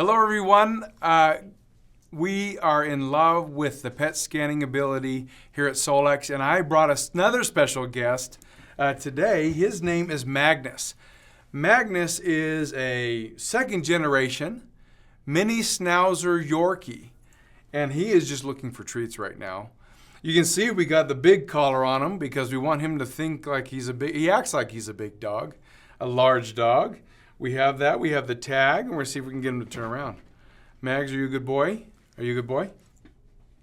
Hello everyone. We are in love with the PET scanning ability here at Solex, and I brought us another special guest today. His name is Magnus. Magnus is a second generation mini schnauzer Yorkie, and he is just looking for treats right now. You can see we got the big collar on him because we want him to think like he acts like he's a big dog, a large dog. We have that. We have the tag, and we're going to see if we can get him to turn around. Mags, are you a good boy? Are you a good boy?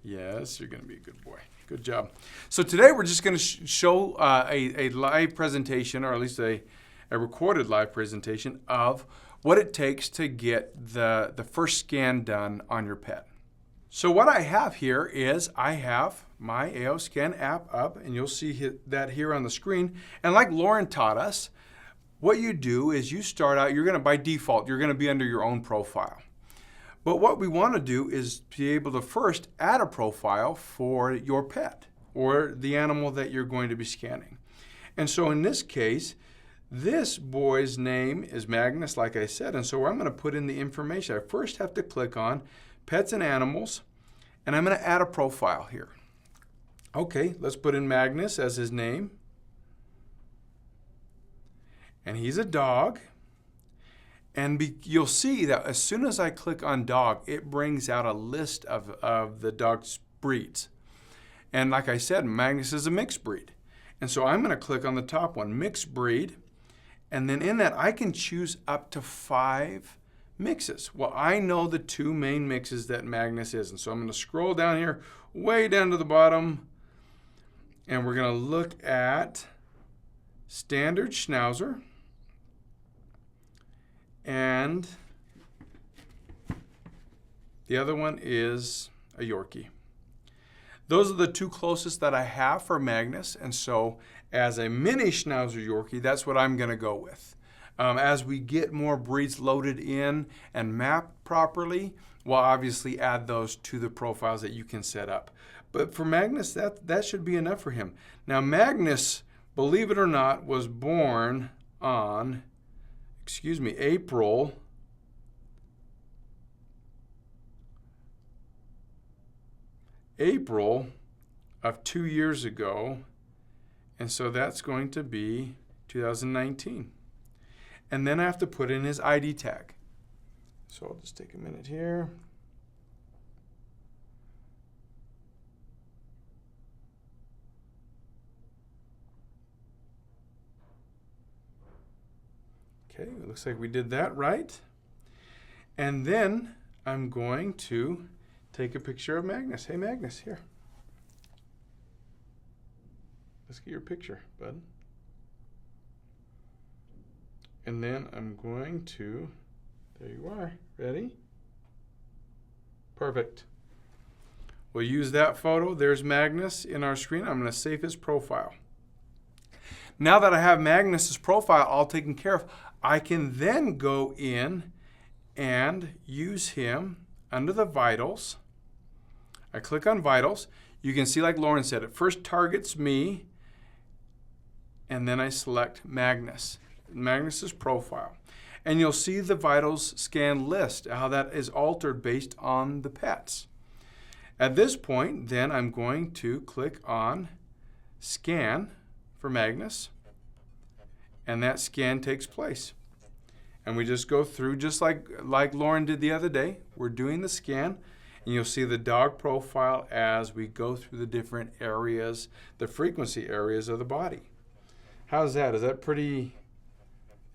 Yes, you're going to be a good boy. Good job. So today we're just going to show a live presentation, or at least a recorded live presentation of what it takes to get the first scan done on your pet. So what I have here is I have my AO Scan app up, and you'll see that here on the screen. And like Lauren taught us, what you do is you start out, by default, you're going to be under your own profile. But what we want to do is be able to first add a profile for your pet or the animal that you're going to be scanning. And so in this case, this boy's name is Magnus, like I said, and so I'm going to put in the information. I first have to click on Pets and Animals, and I'm going to add a profile here. Okay, let's put in Magnus as his name. And he's a dog. And you'll see that as soon as I click on dog, it brings out a list of the dog's breeds. And like I said, Magnus is a mixed breed. And so I'm going to click on the top one, mixed breed. And then in that, I can choose up to 5 mixes. Well, I know the 2 main mixes that Magnus is. And so I'm going to scroll down here, way down to the bottom. And we're going to look at standard Schnauzer and the other one is a Yorkie. Those are the 2 closest that I have for Magnus, and so as a mini Schnauzer Yorkie, that's what I'm going to go with. As we get more breeds loaded in and mapped properly, we'll obviously add those to the profiles that you can set up. But for Magnus, that should be enough for him. Now Magnus, believe it or not, was born on, April of 2 years ago, and so that's going to be 2019. And then I have to put in his ID tag. So I'll just take a minute here. Okay, it looks like we did that right. And then I'm going to take a picture of Magnus. Hey, Magnus, here. Let's get your picture, bud. And then I'm going to, there you are, ready? Perfect. We'll use that photo. There's Magnus in our screen. I'm going to save his profile. Now that I have Magnus's profile all taken care of, I can then go in and use him under the vitals. I click on vitals. You can see, like Lauren said, it first targets me, and then I select Magnus's profile. And you'll see the vitals scan list, how that is altered based on the pets. At this point, then I'm going to click on scan for Magnus, and that scan takes place. And we just go through just like Lauren did the other day. We're doing the scan, and you'll see the dog profile as we go through the different areas, the frequency areas of the body. How's that? Is that pretty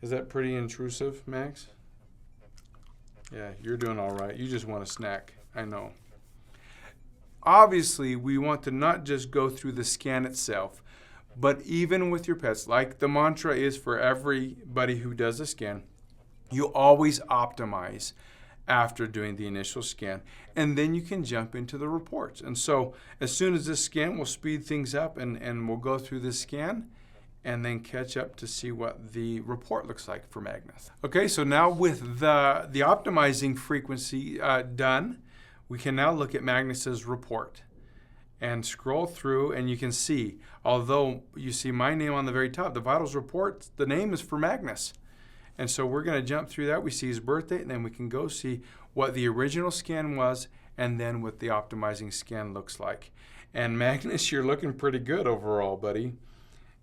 intrusive, Max? Yeah, you're doing all right. You just want a snack, I know. Obviously, we want to not just go through the scan itself, but even with your pets, like the mantra is for everybody who does a scan, you always optimize after doing the initial scan, and then you can jump into the reports. And so as soon as this scan, we'll speed things up and we'll go through this scan and then catch up to see what the report looks like for Magnus. Okay, so now with the optimizing frequency done, we can now look at Magnus's report and scroll through, and you can see, although you see my name on the very top, the vitals report, the name is for Magnus. And so we're going to jump through that. We see his birth date, and then we can go see what the original scan was and then what the optimizing scan looks like. And Magnus, you're looking pretty good overall, buddy.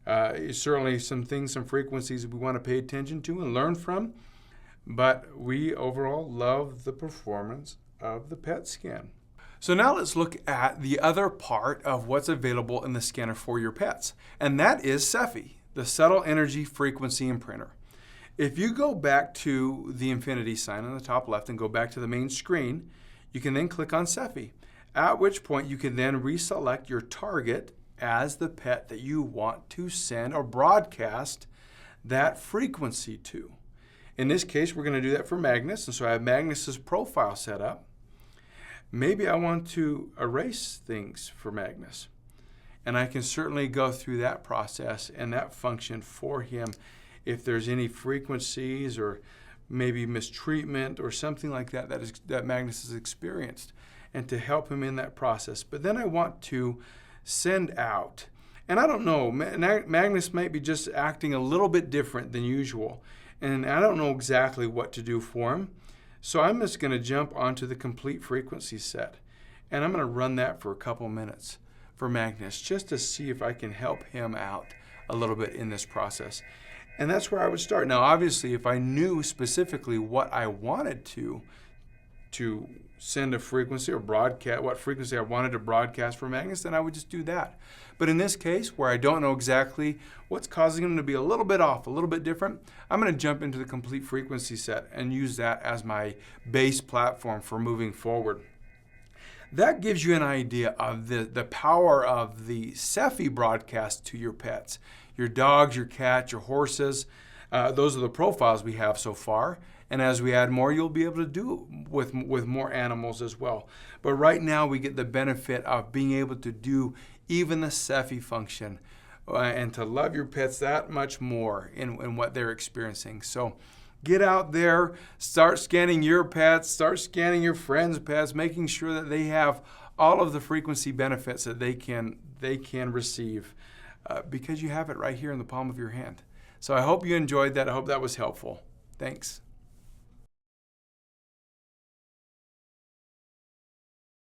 Certainly some things, some frequencies we want to pay attention to and learn from, but we overall love the performance of the PET scan. So now let's look at the other part of what's available in the scanner for your pets, and that is CEPHE, the Subtle Energy Frequency Imprinter. If you go back to the infinity sign on the top left and go back to the main screen, you can then click on CEPHE, at which point you can then reselect your target as the pet that you want to send or broadcast that frequency to. In this case, we're going to do that for Magnus, and so I have Magnus's profile set up. Maybe I want to erase things for Magnus, and I can certainly go through that process and that function for him if there's any frequencies or maybe mistreatment or something like that that Magnus has experienced, and to help him in that process. But then I want to send out, and I don't know, Magnus might be just acting a little bit different than usual, and I don't know exactly what to do for him. So I'm just going to jump onto the complete frequency set, and I'm going to run that for a couple minutes for Magnus just to see if I can help him out a little bit in this process. And that's where I would start. Now, obviously, if I knew specifically what I wanted to send a frequency or broadcast, what frequency I wanted to broadcast for Magnus, then I would just do that. But in this case, where I don't know exactly what's causing him to be a little bit off, a little bit different, I'm going to jump into the complete frequency set and use that as my base platform for moving forward. That gives you an idea of the power of the CEPHE broadcast to your pets, your dogs, your cats, your horses. Those are the profiles we have so far. And as we add more, you'll be able to do it with more animals as well. But right now, we get the benefit of being able to do even the CEPHE function and to love your pets that much more in what they're experiencing. So get out there, start scanning your pets, start scanning your friends' pets, making sure that they have all of the frequency benefits that they can receive because you have it right here in the palm of your hand. So I hope you enjoyed that. I hope that was helpful. Thanks.